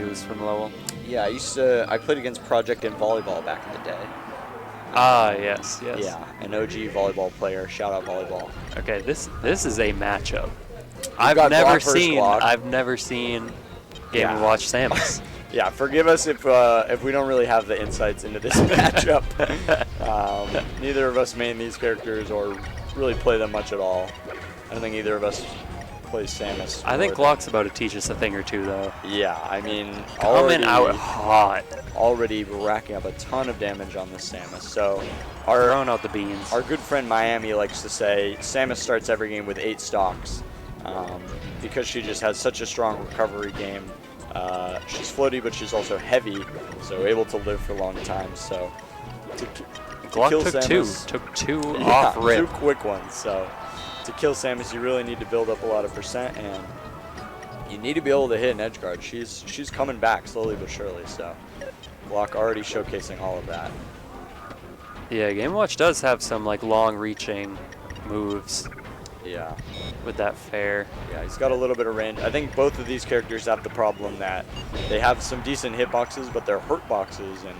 moves from Lowell. Yeah, I played against Project in volleyball back in the day. Ah, yes. Yeah, an OG volleyball player. Shout out volleyball. Okay, this is a matchup. got I've never Glock versus seen Glock. Game & Watch Samus. Yeah, forgive us if we don't really have the insights into this matchup. Neither of us main these characters or really play them much at all. I don't think either of us plays Samus. I think Glock's about to teach us a thing or two, though. Yeah, I mean, coming out hot. Already racking up a ton of damage on this Samus. So, throwing out the beans. Our good friend Miami likes to say Samus starts every game with 8 stocks because she just has such a strong recovery game. She's floaty, but she's also heavy, so able to live for long times. So, Glock kill took Samus, took two off rip. 2 quick ones. So, to kill Samus, you really need to build up a lot of percent, and you need to be able to hit an edge guard. She's coming back slowly but surely. So, Glock already showcasing all of that. Yeah, Game & Watch does have some like long-reaching moves. Yeah. With that fair. Yeah, he's got a little bit of range. I think both of these characters have the problem that they have some decent hitboxes, but they're hurt boxes, and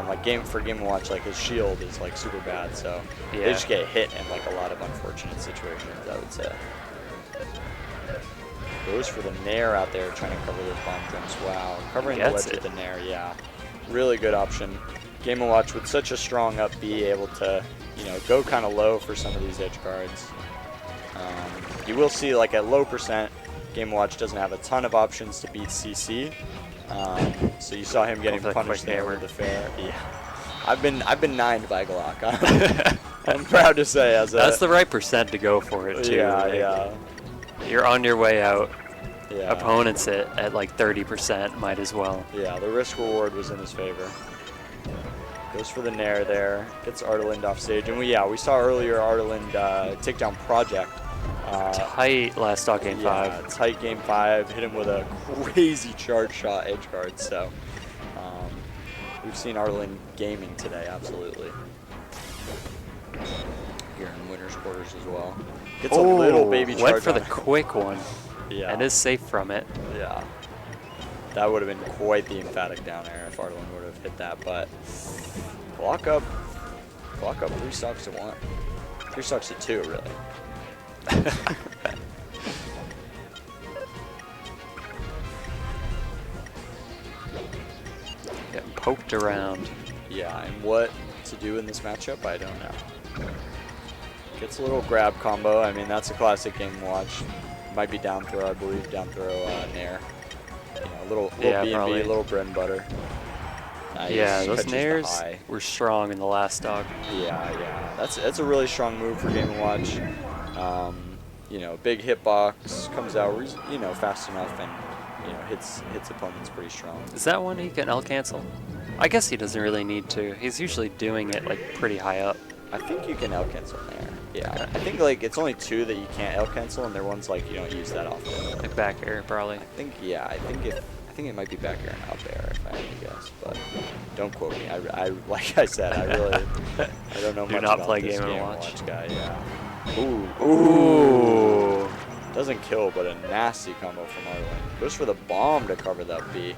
like Game & Watch, like his shield is like super bad, so yeah. they just get hit in like a lot of unfortunate situations, I would say. Goes for the nair out there, trying to cover those bomb jumps. Wow, covering the ledge with the nair, yeah. Really good option. Game & Watch with such a strong up B, able to, you know, go kind of low for some of these edge guards. You will see, like at low percent, Game & Watch doesn't have a ton of options to beat CC. So you saw him getting punished there with the fair. Yeah, I've been 9'd by Glock. I'm proud to say, that's the right percent to go for it too. Yeah, like, yeah. You're on your way out. Yeah. Opponents at like 30%, might as well. Yeah, the risk reward was in his favor. Goes for the nair there, gets Artelind off stage, and we saw earlier Artelind take down Project. Tight last stock game 5. Tight game 5, hit him with a crazy charge shot edge guard, so we've seen Artelind gaming today, absolutely. Here in winner's quarters as well. Gets a little baby charge. Went for the quick one. Yeah. And is safe from it. Yeah. That would have been quite the emphatic down air if Artelind would have hit that, but block up 3 stocks to 1. 3 stocks to 2, really. Getting poked around. Yeah, and what to do in this matchup, I don't know. Gets a little grab combo. I mean, that's a classic Game & Watch. Might be down throw, I believe. Down throw nair. You know, little B&B, little bread and butter. Nice. Yeah, those nairs were strong in the last stock. Yeah. That's a really strong move for Game & Watch. You know, big hitbox, comes out, you know, fast enough, and you know, hits opponents pretty strong. Is that one he can L cancel? I guess he doesn't really need to. He's usually doing it like pretty high up. I think you can L cancel there. Yeah, okay. I think like it's only 2 that you can't L cancel, and they're ones like you don't use that often. Like back air, probably. I think it might be back air and up air if I had to guess, but don't quote me. I like I said, I don't know much about play this Game & Watch guy. Yeah. Ooh. Doesn't kill, but a nasty combo from Artelind. Goes for the bomb to cover that B.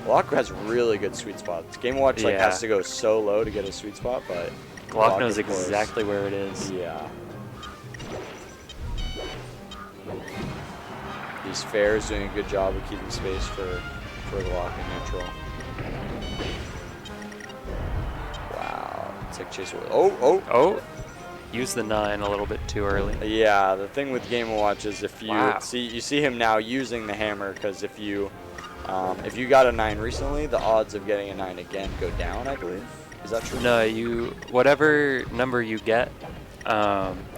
Glock has really good sweet spots. Game & Watch like has to go so low to get a sweet spot, but Glock knows exactly where it is. Yeah. These fairs doing a good job of keeping space for Glock in neutral. Wow. Tick chase. Oh. Use the 9 a little bit too early. Yeah, the thing with Game & Watch is if you see him now using the hammer, because if you got a 9 recently, the odds of getting a 9 again go down, I believe. Is that true? No, whatever number you get,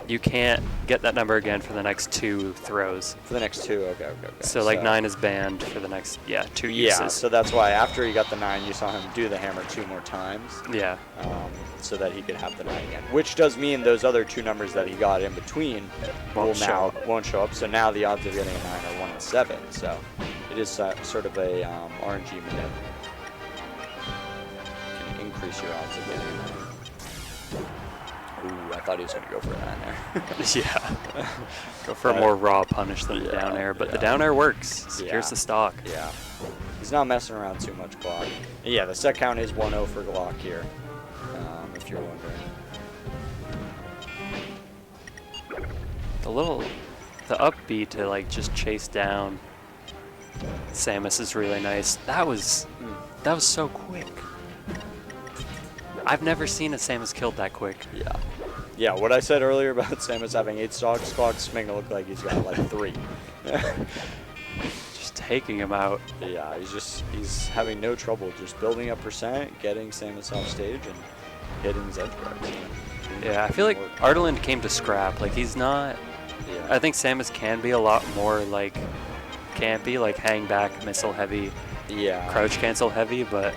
you can't get that number again for the next 2 throws. For the next 2, okay. So like 9 is banned for the next 2 uses. Yeah, so that's why after he got the 9, you saw him do the hammer 2 more times. Yeah. So that he could have the 9 again. Which does mean those other 2 numbers that he got in between won't show up. So now the odds of getting a 9 are 1 in 7. So it is sort of a RNG minute. Can increase your odds of getting a 9. Ooh, I thought he was going to go for that there. Yeah. Go for a more raw punish than the down air, but the down air works. Secures the stock. Yeah. He's not messing around too much, Glock. And yeah, the set count is 1-0 for Glock here, if you're wondering. The up B to like just chase down Samus is really nice. That was so quick. I've never seen a Samus killed that quick. Yeah. Yeah, what I said earlier about Samus having 8 stocks, Glock's making it look like he's got like 3. Just taking him out. Yeah, he's having no trouble just building up percent, getting Samus off stage, and hitting his edge guards. Yeah, I feel like Artelind came to scrap. Like, he's not... Yeah. I think Samus can be a lot more, like, campy, like hang back, missile heavy, crouch cancel heavy, but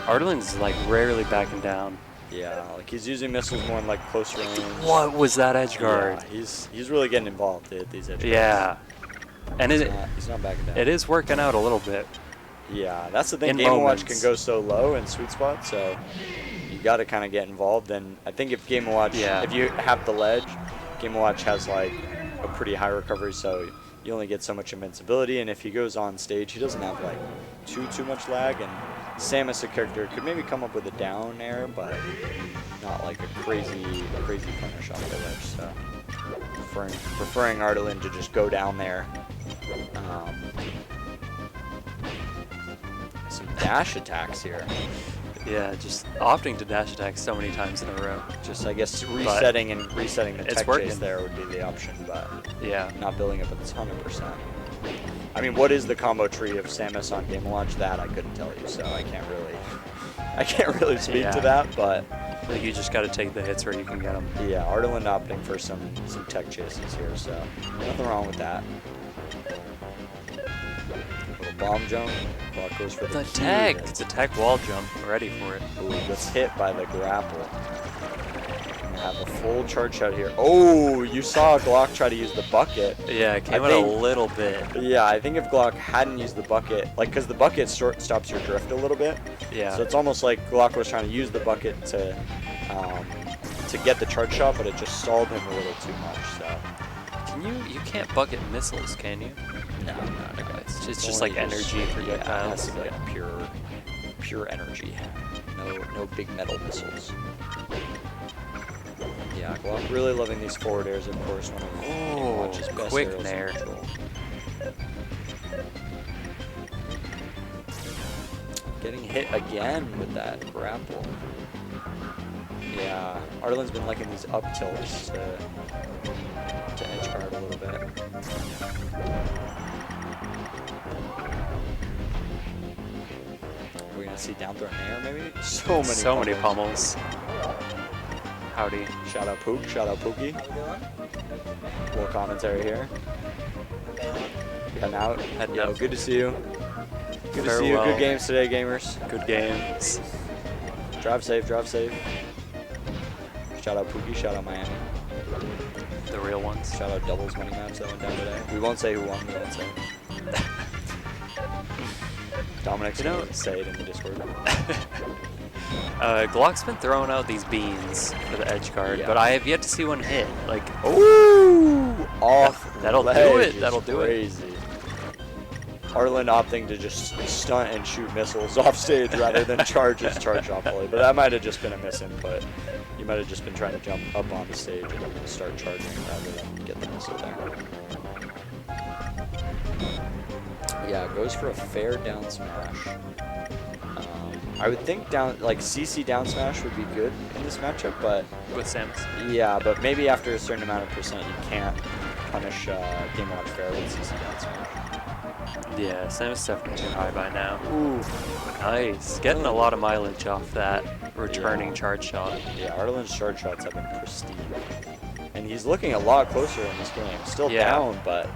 Artelind's, like, rarely backing down. Yeah, like, he's using missiles more in, like, close range. What was that edge guard? Yeah, he's really getting involved at these edge guards. Yeah. And he's not backing down. It is working out a little bit. Yeah, that's the thing. Game & Watch can go so low in sweet spot, so you got to kind of get involved. And I think if Game & Watch, if you have the ledge, Game & Watch has like a pretty high recovery, so you only get so much invincibility. And if he goes on stage, he doesn't have like too much lag. And Samus, a character, could maybe come up with a down air, but not like a crazy punish off the ledge. So preferring Artelind to just go down there. Some dash attacks here. Yeah, just opting to dash attack so many times in a row. Just, I guess, resetting the tech chase there would be the option, but not building up a ton of percent. I mean, what is the combo tree of Samus on Game & Watch? That I couldn't tell you, so I can't really speak to that, but I think you just got to take the hits where you can get them. Yeah, Artelind opting for some tech chases here, so nothing wrong with that. Little bomb jump. Clock goes for the tech. It's a tech wall jump. I'm ready for it. Ooh, gets hit by the grapple. Have a full charge shot here. Oh, you saw Glock try to use the bucket. Yeah, it came out a little bit. Yeah, I think if Glock hadn't used the bucket, like, because the bucket stops your drift a little bit. Yeah. So it's almost like Glock was trying to use the bucket to get the charge shot, but it just stalled him a little too much. So. You can't bucket missiles, can you? No. It's just like energy projectiles. Yeah, it has to be like pure energy. No big metal missiles. Yeah, Glock really loving these forward airs, of course, one of Game & Watch's best quick aerials nair. in control. Getting hit again with that grapple. Yeah, Artelind's been liking these up tilts to edge guard a little bit. We're gonna see down throw nair maybe? So many pummels. Howdy. Shout out Pook, shout out Pookie. Little commentary here. Heading out. Yo, good to see you. Good to see you. Good games today, gamers. Good games. Drive safe, drive safe. Shout out Pookie, shout out Miami. The real ones. Shout out doubles winning maps that went down today. We won't say who won, we won't say. Dominic's gonna say it in the Discord. Glock's been throwing out these beans for the edge guard, but I have yet to see one hit. Like, ooh, off. That'll do it. That'll do it. Crazy. Artelind opting to just stunt and shoot missiles off stage rather than charge his charge off volley. But that might have just been a misinput. He might have just been trying to jump up on the stage and start charging rather than get the missile there. Yeah, goes for a fair down smash. I would think CC down smash would be good in this matchup, but with Samus. Yeah, but maybe after a certain amount of percent, you can't punish Game & Watch fair with CC down smash. Yeah, Samus is definitely too high by now. Ooh, nice. Getting a lot of mileage off that returning charge shot. Yeah, Artelind's charge shots have been pristine. And he's looking a lot closer in this game. Still down, but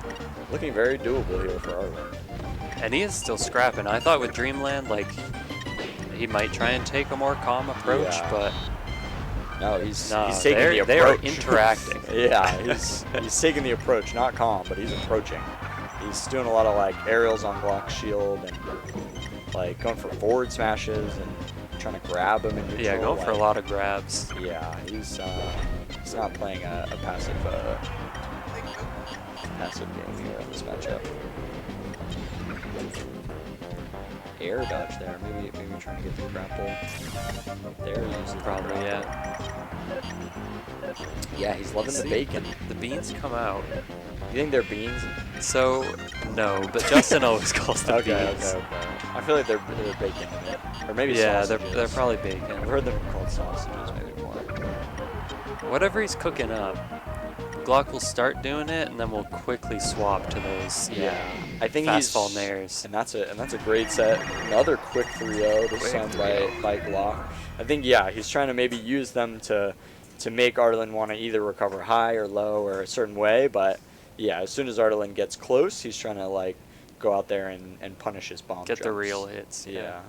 looking very doable here for Artelind. And he is still scrapping. I thought with Dreamland, like, he might try and take a more calm approach, but no, he's taking the approach. They are interacting. Yeah, he's taking the approach, not calm, but he's approaching. He's doing a lot of like aerials on Glock's shield and like going for forward smashes, and trying to grab him in neutral. Yeah, going for a lot of grabs. Yeah, he's not playing a passive game here in this matchup. Air dodge there. Maybe trying to get the grapple. There he uses probably, yeah. Yeah, he's loving the bacon. The beans come out. You think they're beans? So, no, but Justin always calls them beans. Okay. I feel like they're bacon to me. Or maybe sausages. they're probably bacon. I've heard them called sausages maybe more. Whatever he's cooking up, Glock will start doing it, and then we'll quickly swap to those I think fastball nairs. And that's a great set. Another quick 3-0 this time by Glock. I think he's trying to maybe use them to make Artelind want to either recover high or low or a certain way, but yeah, as soon as Artelind gets close, he's trying to like go out there and punish his bomb Get jumps. the real hits. Yeah.